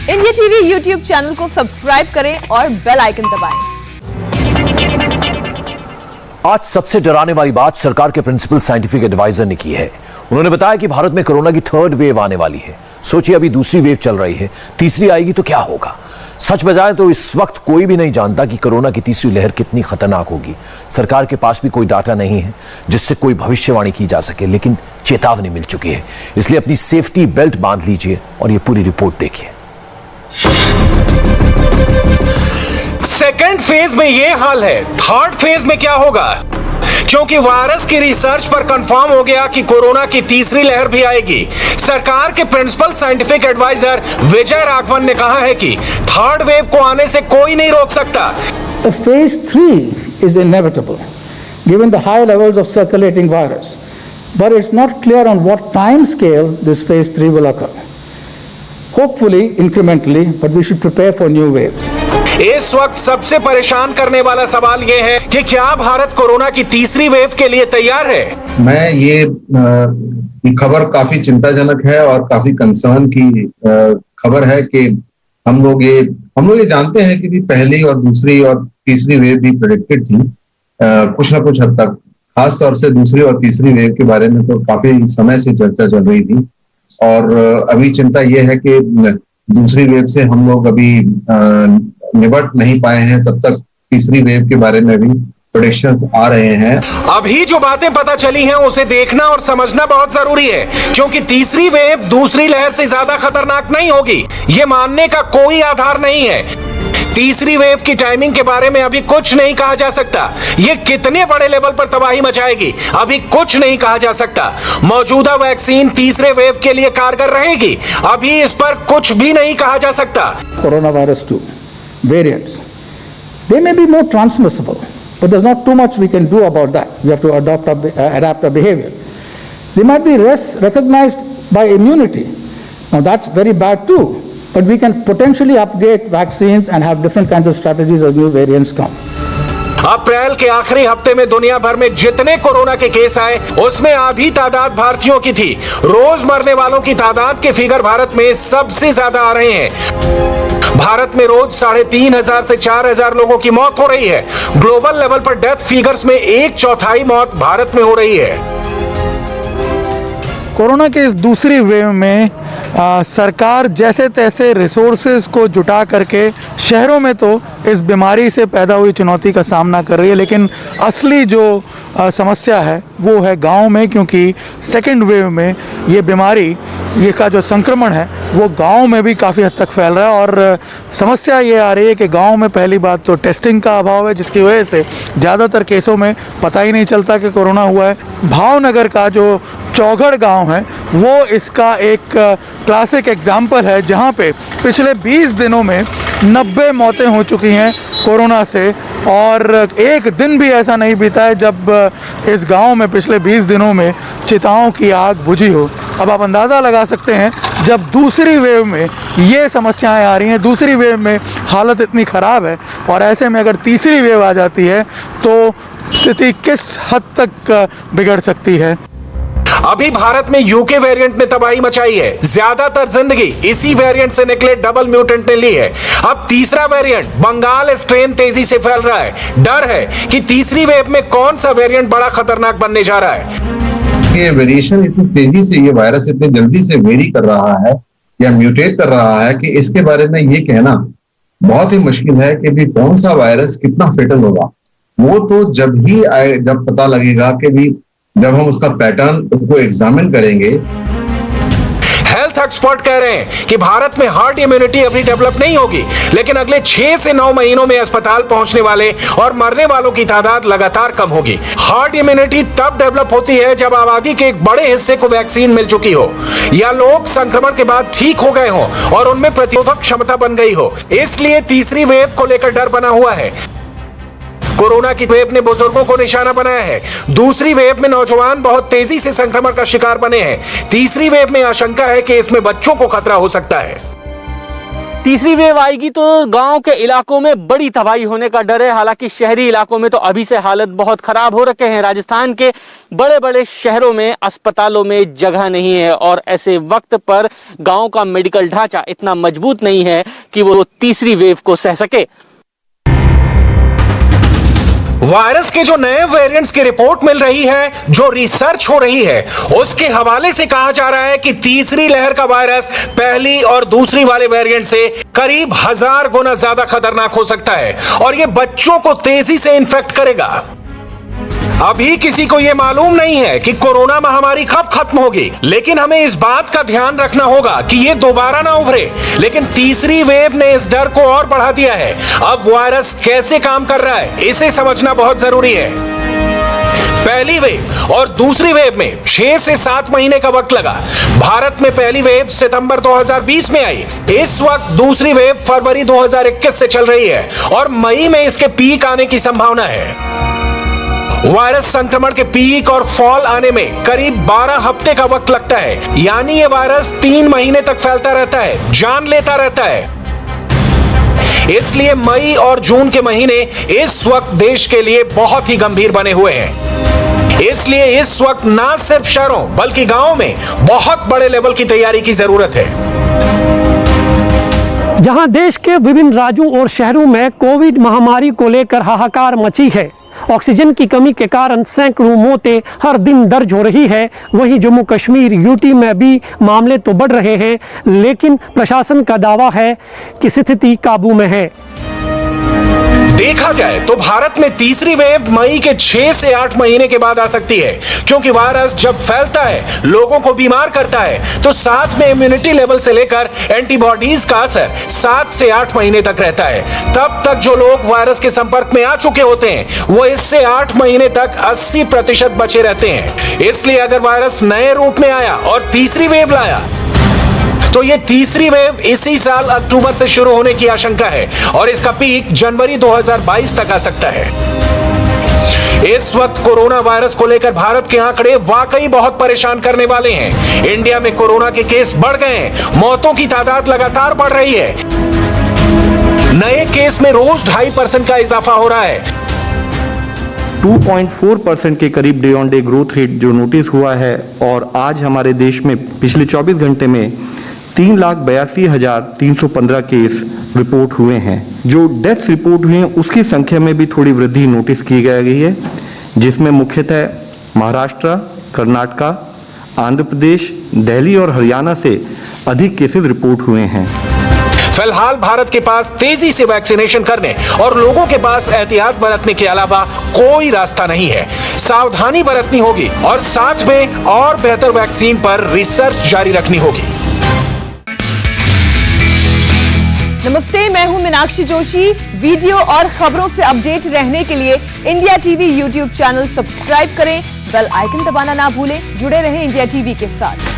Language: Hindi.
इंडिया टीवी यूट्यूब चैनल को सब्सक्राइब करें और बेल आइकन दबाएं। आज सबसे डराने वाली बात सरकार के प्रिंसिपल साइंटिफिक एडवाइजर ने की है। उन्होंने बताया कि भारत में कोरोना की थर्ड वेव आने वाली है। सोचिए, अभी दूसरी वेव चल रही है, तीसरी आएगी तो क्या होगा। सच बजाए तो इस वक्त कोई भी नहीं जानता कि कोरोना की तीसरी लहर कितनी खतरनाक होगी। सरकार के पास भी कोई डाटा नहीं है जिससे कोई भविष्यवाणी की जा सके, लेकिन चेतावनी मिल चुकी है। इसलिए अपनी सेफ्टी बेल्ट बांध लीजिए और ये पूरी रिपोर्ट देखिए। सेकेंड फेज में ये हाल है, थर्ड फेज में क्या होगा? क्योंकि वायरस की रिसर्च पर कंफर्म हो गया कि कोरोना की तीसरी लहर भी आएगी। सरकार के principal scientific adviser Vijay Raghavan ने कहा है कि थर्ड वेव को आने से कोई नहीं रोक सकता। The phase 3 is inevitable given the high levels of circulating virus, but it's not clear on what time scale this phase 3 will occur. Hopefully incrementally, but we should prepare for new waves. इस वक्त सबसे परेशान करने वाला सवाल यह है कि क्या भारत कोरोना की तीसरी वेव के लिए तैयार है? मैं ये खबर काफी चिंताजनक है और काफी कंसर्न की खबर है कि हम लोग ये जानते हैं कि भी पहली और दूसरी और तीसरी वेव भी प्रेडिक्टेड थी कुछ ना कुछ हद तक। खास तौर से दूसरी और तीसरी वेव के बारे में तो काफी समय से चर्चा चल रही थी और अभी चिंता यह है कि दूसरी वेव से हम लोग अभी निपट नहीं पाए हैं, तब तक तीसरी वेव के बारे में भी प्रेडिक्शंस आ रहे हैं। अभी जो बातें पता चली हैं उसे देखना और समझना बहुत जरूरी है, क्योंकि तीसरी वेव दूसरी लहर से ज्यादा खतरनाक नहीं होगी, ये मानने का कोई आधार नहीं है। तीसरी वेव की टाइमिंग के बारे में अभी कुछ नहीं कहा जा सकता। ये कितने बड़े लेवल पर तबाही मचाएगी अभी कुछ नहीं कहा जा सकता। मौजूदा वैक्सीन तीसरे वेव के लिए कारगर रहेगी, अभी इस पर कुछ भी नहीं कहा जा सकता। Corona virus 2 variants, they may be more transmissible, but there's not too much we can do about that. We have to adapt our behavior. They might be less recognized by immunity. Now that's very bad too, but we can potentially update vaccines and have different kinds of strategies as new variants come. अप्रैल के आखिरी हफ्ते में दुनिया भर में जितने कोरोना के केस आए उसमें आधी तादाद भारतीयों की थी। रोज मरने वालों की तादाद के फिगर भारत में सबसे ज्यादा आ रहे हैं। भारत में रोज 3,500 से 4,000 लोगों की मौत हो रही है। ग्लोबल लेवल पर डेथ फिगर्स में 1/4 मौत भारत में हो रही है। कोरोना के इस दूसरी वेव में सरकार जैसे तैसे रिसोर्सेज को जुटा करके शहरों में तो इस बीमारी से पैदा हुई चुनौती का सामना कर रही है, लेकिन असली जो समस्या है वो है गांव में, क्योंकि सेकेंड वेव में ये बीमारी ये का जो संक्रमण है वो गांव में भी काफ़ी हद तक फैल रहा है। और समस्या ये आ रही है कि गांव में पहली बात तो टेस्टिंग का अभाव है, जिसकी वजह से ज़्यादातर केसों में पता ही नहीं चलता कि कोरोना हुआ है। भावनगर का जो चौगढ़ गांव है वो इसका एक क्लासिक एग्जाम्पल है, जहां पे पिछले 20 दिनों में 90 मौतें हो चुकी हैं कोरोना से, और एक दिन भी ऐसा नहीं बीता है जब इस गांव में पिछले 20 दिनों में चिताओं की आग बुझी हो। अब आप अंदाज़ा लगा सकते हैं, जब दूसरी वेव में ये समस्याएं आ रही हैं, दूसरी वेव में हालत इतनी ख़राब है, और ऐसे में अगर तीसरी वेव आ जाती है तो स्थिति किस हद तक बिगड़ सकती है। अभी भारत में यूके वेरिएंट ने तबाही मचाई है। ज्यादातर जिंदगी इसी वेरिएंट से निकले डबल म्यूटेंट ने ली है। अब तीसरा वेरिएंट बंगाल स्ट्रेन तेजी से फैल रहा है। डर है कि तीसरी वेव में कौन सा वेरिएंट बड़ा खतरनाक बनने जा रहा है। ये वेरिएशन इतनी तेजी से, ये वायरस इतनी जल्दी से वेरी कर रहा है या म्यूटेट कर रहा है कि इसके बारे में ये कहना बहुत ही मुश्किल है कि भी कौन सा वायरस कितना फेटल होगा। वो तो जब पता लगेगा कि भी जब हम उसका पैटर्न को एग्जामिन करेंगे। हेल्थ एक्सपर्ट कह रहे हैं कि भारत में हर्ड इम्यूनिटी अभी डेवलप नहीं होगी, लेकिन अगले 6 से 9 महीनों में अस्पताल पहुंचने वाले और मरने वालों की तादाद लगातार कम होगी। हर्ड इम्यूनिटी तब डेवलप होती है जब आबादी के एक बड़े हिस्से को वैक्सीन मिल चुकी हो, या लोग संक्रमण के बाद ठीक हो गए हो और उनमें प्रतिरोधक क्षमता बन गई हो। इसलिए तीसरी वेव को लेकर डर बना हुआ है। कोरोना की वेव ने बुजुर्गों को निशाना बनाया है। दूसरी वेव में नौजवान बहुत तेजी से संक्रमण का शिकार बने हैं। तीसरी वेव में आशंका है कि इसमें बच्चों को खतरा हो सकता है। तीसरी वेव आएगी तो गांव के इलाकों में बड़ी तबाही होने का डर है। हालांकि शहरी इलाकों में तो अभी से हालत बहुत खराब हो रखे हैं। राजस्थान के बड़े बड़े शहरों में अस्पतालों में जगह नहीं है और ऐसे वक्त पर गांव का मेडिकल ढांचा इतना मजबूत नहीं है कि वो तीसरी वेव को सह सके। वायरस के जो नए वेरिएंट्स की रिपोर्ट मिल रही है, जो रिसर्च हो रही है, उसके हवाले से कहा जा रहा है कि तीसरी लहर का वायरस पहली और दूसरी वाले वेरिएंट से करीब 1000 गुना ज्यादा खतरनाक हो सकता है और यह बच्चों को तेजी से इन्फेक्ट करेगा। अभी किसी को यह मालूम नहीं है कि कोरोना महामारी कब खत्म होगी, लेकिन हमें इस बात का ध्यान रखना होगा कि ये दोबारा ना उभरे। लेकिन तीसरी वेव ने इस डर को और बढ़ा दिया है। अब वायरस कैसे काम कर रहा है, इसे समझना बहुत जरूरी है। पहली वेव और दूसरी वेव में 6 से 7 महीने का वक्त लगा। भारत में पहली वेव सितंबर 2020 में आई। इस वक्त दूसरी वेव फरवरी 2021 से चल रही है और मई में इसके पीक आने की संभावना है। वायरस संक्रमण के पीक और फॉल आने में करीब 12 हफ्ते का वक्त लगता है, यानी ये वायरस 3 महीने तक फैलता रहता है, जान लेता रहता है। इसलिए मई और जून के महीने इस वक्त देश के लिए बहुत ही गंभीर बने हुए हैं। इसलिए इस वक्त ना सिर्फ शहरों बल्कि गांवों में बहुत बड़े लेवल की तैयारी की जरूरत है। जहां देश के विभिन्न राज्यों और शहरों में कोविड महामारी को लेकर हाहाकार मची है, ऑक्सीजन की कमी के कारण सैकड़ों मौतें हर दिन दर्ज हो रही है, वहीं जम्मू कश्मीर यूटी में भी मामले तो बढ़ रहे हैं, लेकिन प्रशासन का दावा है कि स्थिति काबू में है। देखा जाए तो भारत में तीसरी वेव मई के 6 से 8 महीने के बाद आ सकती है, क्योंकि वायरस जब फैलता है, लोगों को बीमार करता है, तो साथ में इम्यूनिटी लेवल से लेकर एंटीबॉडीज का असर 7 से 8 महीने तक रहता है। तब तक जो लोग वायरस के संपर्क में आ चुके होते हैं, वो इससे 8 महीने तक 80% बचे रहते हैं। इसलिए अगर वायरस नए रूप में आया और तीसरी वेव लाया, तो ये तीसरी वेव इसी साल अक्टूबर से शुरू होने की आशंका है और इसका पीक जनवरी 2022 तक आ सकता है। इस वक्त कोरोना वायरस को लेकर भारत के आंकड़े वाकई बहुत परेशान करने वाले हैं। इंडिया में कोरोना के केस बढ़ गए हैं, मौतों की तादाद लगातार बढ़ रही है। नए केस में रोज 2.5% का इजाफा हो रहा है। 2.4% के करीब day on day growth rate जो नोटिस हुआ है और आज हमारे देश में पिछले 24 घंटे में 3,82,315 केस रिपोर्ट हुए हैं। जो डेथ रिपोर्ट हुए हैं उसकी संख्या में भी थोड़ी वृद्धि नोटिस की गई है, जिसमें मुख्यतः महाराष्ट्र, कर्नाटका, आंध्र प्रदेश, दिल्ली और हरियाणा से अधिक केसेस रिपोर्ट हुए हैं। फिलहाल भारत के पास तेजी से वैक्सीनेशन करने और लोगों के पास एहतियात बरतने के अलावा कोई रास्ता नहीं है। सावधानी बरतनी होगी और साथ में और बेहतर वैक्सीन पर रिसर्च जारी रखनी होगी। नमस्ते, मैं हूं मीनाक्षी जोशी। वीडियो और खबरों से अपडेट रहने के लिए India TV YouTube channel subscribe करें, बेल आइकन दबाना ना भूलें। जुड़े रहें इंडिया टीवी के साथ।